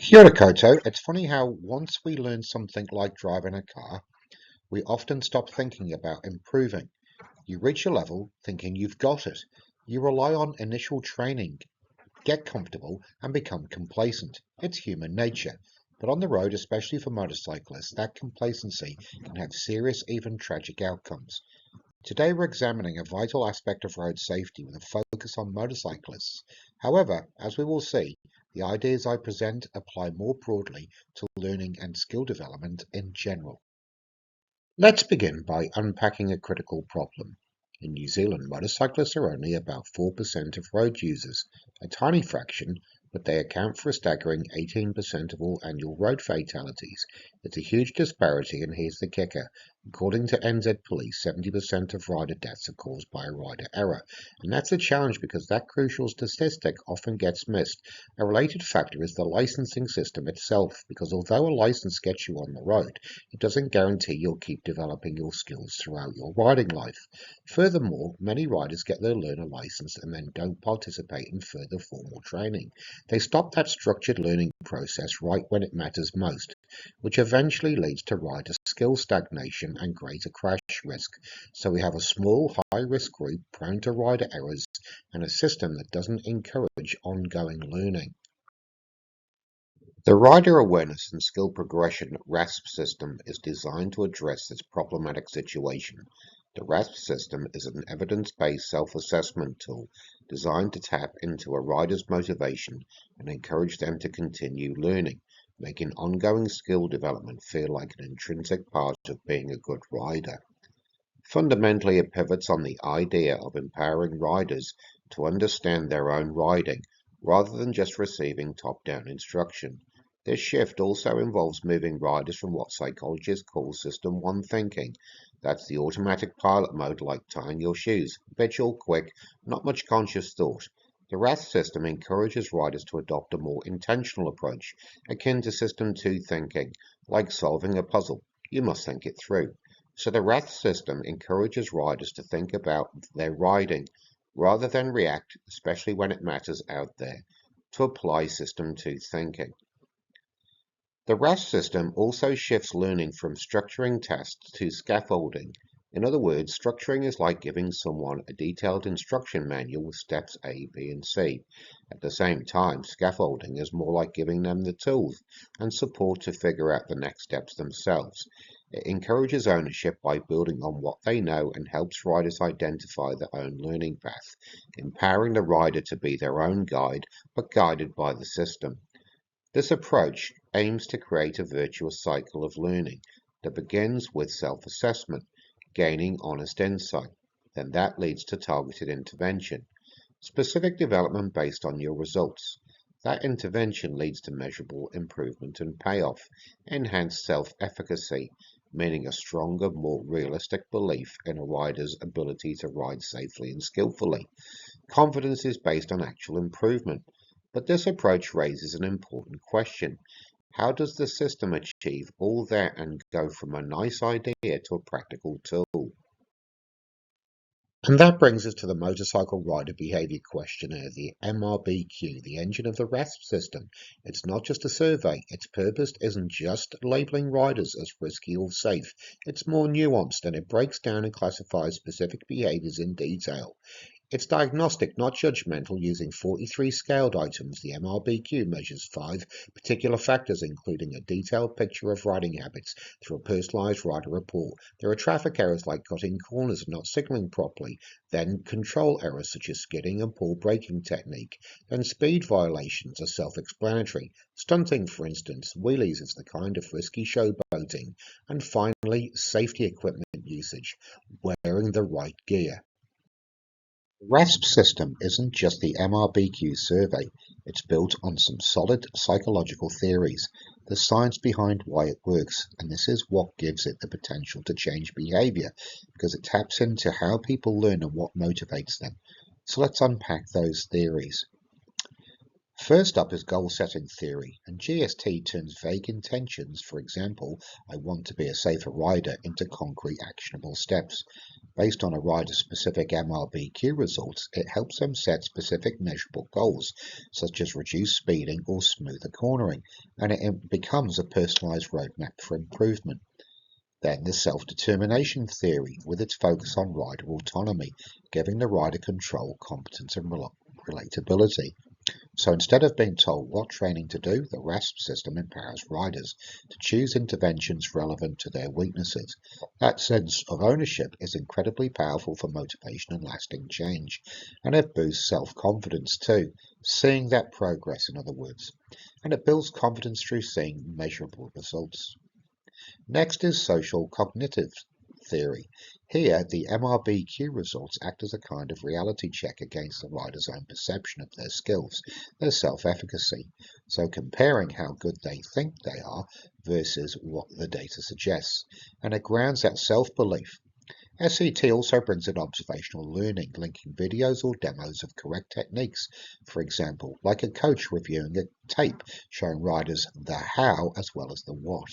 Kia ora koutou. It's funny how once we learn something like driving a car, we often stop thinking about improving. You reach a level thinking you've got it. You rely on initial training, get comfortable, and become complacent. It's human nature. But on the road, especially for motorcyclists, that complacency can have serious, even tragic outcomes. Today we're examining a vital aspect of road safety with a focus on motorcyclists. However, as we will see, the ideas I present apply more broadly to learning and skill development in general. Let's begin by unpacking a critical problem. In New Zealand, motorcyclists are only about 4% of road users, a tiny fraction, but they account for a staggering 18% of all annual road fatalities. It's a huge disparity, and here's the kicker. According to NZ Police, 70% of rider deaths are caused by a rider error. And that's a challenge because that crucial statistic often gets missed. A related factor is the licensing system itself, because although a license gets you on the road, it doesn't guarantee you'll keep developing your skills throughout your riding life. Furthermore, many riders get their learner license and then don't participate in further formal training. They stop that structured learning process right when it matters most, which eventually leads to rider skill stagnation and greater crash risk. So we have a small, high-risk group prone to rider errors and a system that doesn't encourage ongoing learning. The Rider Awareness and Skill Progression RASP system is designed to address this problematic situation. The RASP system is an evidence-based self-assessment tool designed to tap into a rider's motivation and encourage them to continue learning, making ongoing skill development feel like an intrinsic part of being a good rider. Fundamentally, it pivots on the idea of empowering riders to understand their own riding rather than just receiving top-down instruction. This shift also involves moving riders from what psychologists call System 1 thinking. That's the automatic pilot mode, like tying your shoes, visual, quick, not much conscious thought. The RASP system encourages riders to adopt a more intentional approach, akin to System 2 thinking, like solving a puzzle. You must think it through. So the RASP system encourages riders to think about their riding rather than react, especially when it matters out there, to apply System 2 thinking. The RASP system also shifts learning from structuring tasks to scaffolding. In other words, structuring is like giving someone a detailed instruction manual with steps A, B, and C. At the same time, scaffolding is more like giving them the tools and support to figure out the next steps themselves. It encourages ownership by building on what they know and helps riders identify their own learning path, empowering the rider to be their own guide, but guided by the system. This approach aims to create a virtuous cycle of learning that begins with self-assessment, gaining honest insight. Then that leads to targeted intervention, specific development based on your results. That intervention leads to measurable improvement and payoff, enhanced self-efficacy, meaning a stronger, more realistic belief in a rider's ability to ride safely and skillfully. Confidence is based on actual improvement. But this approach raises an important question. How does the system achieve all that and go from a nice idea to a practical tool? And that brings us to the Motorcycle Rider Behavior Questionnaire, the MRBQ, the engine of the RASP system. It's not just a survey. Its purpose isn't just labeling riders as risky or safe. It's more nuanced, and it breaks down and classifies specific behaviors in detail. It's diagnostic, not judgmental, using 43 scaled items. The MRBQ measures 5 particular factors, including a detailed picture of riding habits through a personalized rider report. There are traffic errors like cutting corners and not signaling properly, then control errors such as skidding and poor braking technique. Then speed violations are self-explanatory. Stunting, for instance, wheelies is the kind of risky showboating. And finally, safety equipment usage, wearing the right gear. The RASP system isn't just the MRBQ survey, it's built on some solid psychological theories, the science behind why it works, and this is what gives it the potential to change behavior, because it taps into how people learn and what motivates them. So let's unpack those theories. First up is goal-setting theory, and GST turns vague intentions, for example, I want to be a safer rider, into concrete actionable steps. Based on a rider's specific MRBQ results, it helps them set specific measurable goals, such as reduced speeding or smoother cornering, and it becomes a personalised roadmap for improvement. Then the self-determination theory, with its focus on rider autonomy, giving the rider control, competence and relatability. So instead of being told what training to do, the RASP system empowers riders to choose interventions relevant to their weaknesses. That sense of ownership is incredibly powerful for motivation and lasting change, and it boosts self-confidence too, seeing that progress in other words, and it builds confidence through seeing measurable results. Next is social cognitive theory. Here, the MRBQ results act as a kind of reality check against the rider's own perception of their skills, their self-efficacy. So comparing how good they think they are versus what the data suggests, and it grounds that self-belief. SCT also brings in observational learning, linking videos or demos of correct techniques, for example, like a coach reviewing a tape showing riders the how as well as the what.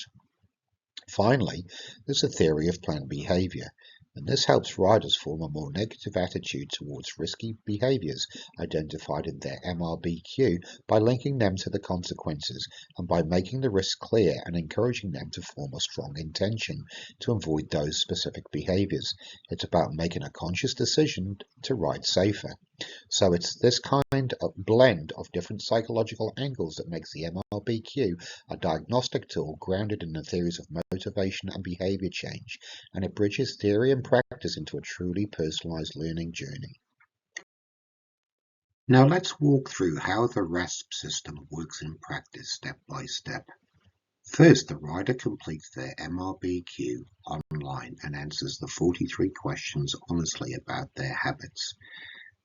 Finally, there's a theory of planned behavior, and this helps riders form a more negative attitude towards risky behaviors identified in their MRBQ by linking them to the consequences and by making the risk clear and encouraging them to form a strong intention to avoid those specific behaviors. It's about making a conscious decision to ride safer. So it's this kind of blend of different psychological angles that makes the MRBQ a diagnostic tool grounded in the theories of motivation and behavior change, and it bridges theory and practice into a truly personalized learning journey. Now let's walk through how the RASP system works in practice step by step. First, the rider completes their MRBQ online and answers the 43 questions honestly about their habits.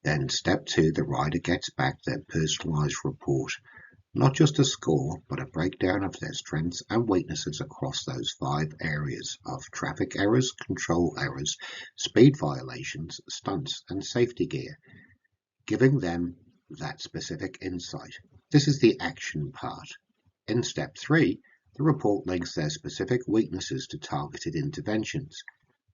Then step 2, the rider gets back their personalized report, not just a score, but a breakdown of their strengths and weaknesses across those 5 areas of traffic errors, control errors, speed violations, stunts, and safety gear, giving them that specific insight. This is the action part. In step 3, the report links their specific weaknesses to targeted interventions.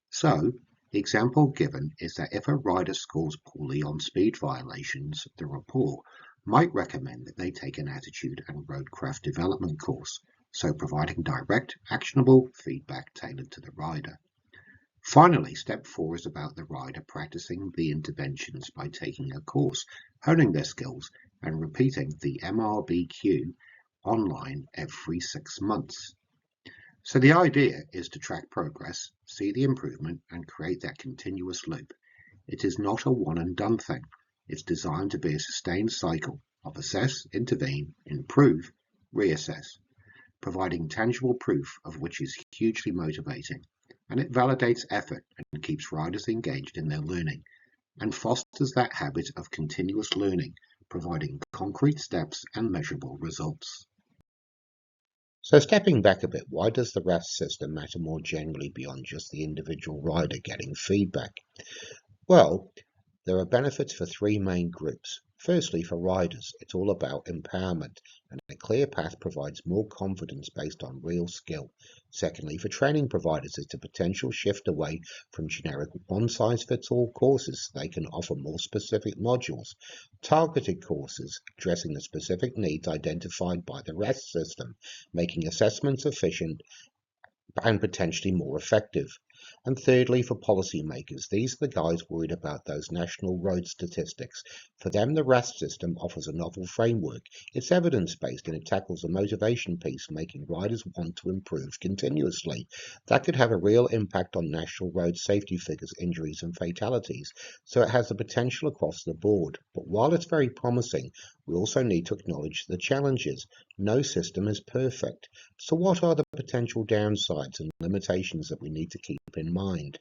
So, the example given is that if a rider scores poorly on speed violations, the report might recommend that they take an attitude and roadcraft development course, so providing direct, actionable feedback tailored to the rider. Finally, step 4 is about the rider practicing the interventions by taking a course, honing their skills, and repeating the MRBQ online every 6 months. So the idea is to track progress, see the improvement, and create that continuous loop. It is not a one and done thing. It's designed to be a sustained cycle of assess, intervene, improve, reassess, providing tangible proof of which is hugely motivating. And it validates effort and keeps riders engaged in their learning and fosters that habit of continuous learning, providing concrete steps and measurable results. So stepping back a bit, why does the RASP system matter more generally beyond just the individual rider getting feedback? Well, there are benefits for 3 main groups. Firstly, for riders, it's all about empowerment, and a clear path provides more confidence based on real skill. Secondly, for training providers, it's a potential shift away from generic one-size-fits-all courses. They can offer more specific modules, targeted courses addressing the specific needs identified by the RASP system, making assessments efficient and potentially more effective. And thirdly, for policymakers, these are the guys worried about those national road statistics. For them, the RASP system offers a novel framework. It's evidence-based and it tackles the motivation piece, making riders want to improve continuously. That could have a real impact on national road safety figures, injuries and fatalities. So it has the potential across the board. But while it's very promising, we also need to acknowledge the challenges. No system is perfect. So what are the potential downsides and limitations that we need to keep in mind?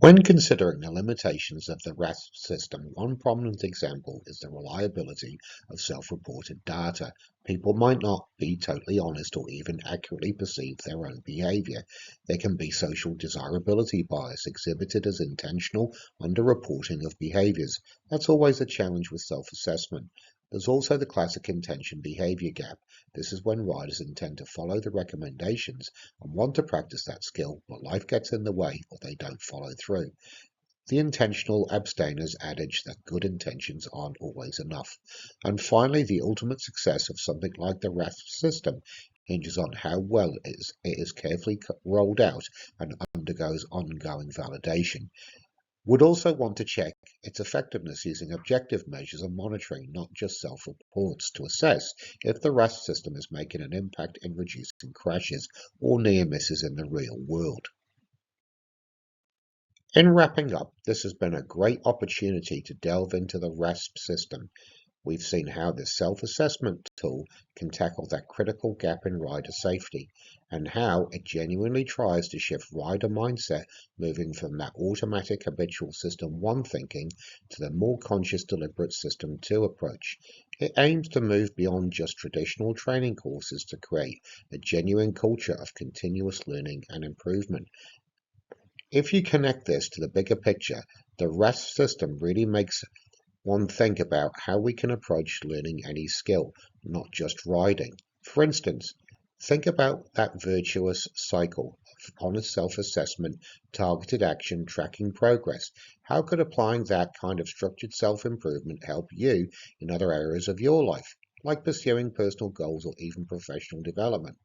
When considering the limitations of the RASP system, one prominent example is the reliability of self-reported data. People might not be totally honest or even accurately perceive their own behavior. There can be social desirability bias exhibited as intentional underreporting of behaviors. That's always a challenge with self-assessment. There's also the classic intention behavior gap. This is when riders intend to follow the recommendations and want to practice that skill, but life gets in the way or they don't follow through. The intentional abstainers adage that good intentions aren't always enough. And finally, the ultimate success of something like the RASP system hinges on how well it is carefully rolled out and undergoes ongoing validation. Would also want to check its effectiveness using objective measures and monitoring, not just self-reports, to assess if the RASP system is making an impact in reducing crashes or near misses in the real world. In wrapping up, this has been a great opportunity to delve into the RASP system. We've seen how this self-assessment tool can tackle that critical gap in rider safety, and how it genuinely tries to shift rider mindset, moving from that automatic habitual system 1 thinking to the more conscious deliberate system 2 approach. It aims to move beyond just traditional training courses to create a genuine culture of continuous learning and improvement. If you connect this to the bigger picture, the RASP system really makes one think about how we can approach learning any skill, not just riding. For instance, think about that virtuous cycle of honest self-assessment, targeted action, tracking progress. How could applying that kind of structured self-improvement help you in other areas of your life, like pursuing personal goals or even professional development?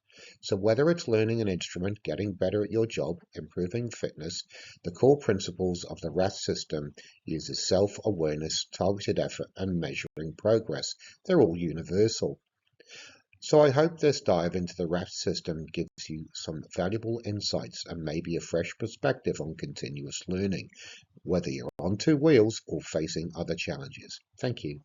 So whether it's learning an instrument, getting better at your job, improving fitness, the core principles of the RAS system uses self-awareness, targeted effort, and measuring progress. They're all universal. So I hope this dive into the RAS system gives you some valuable insights and maybe a fresh perspective on continuous learning, whether you're on 2 wheels or facing other challenges. Thank you.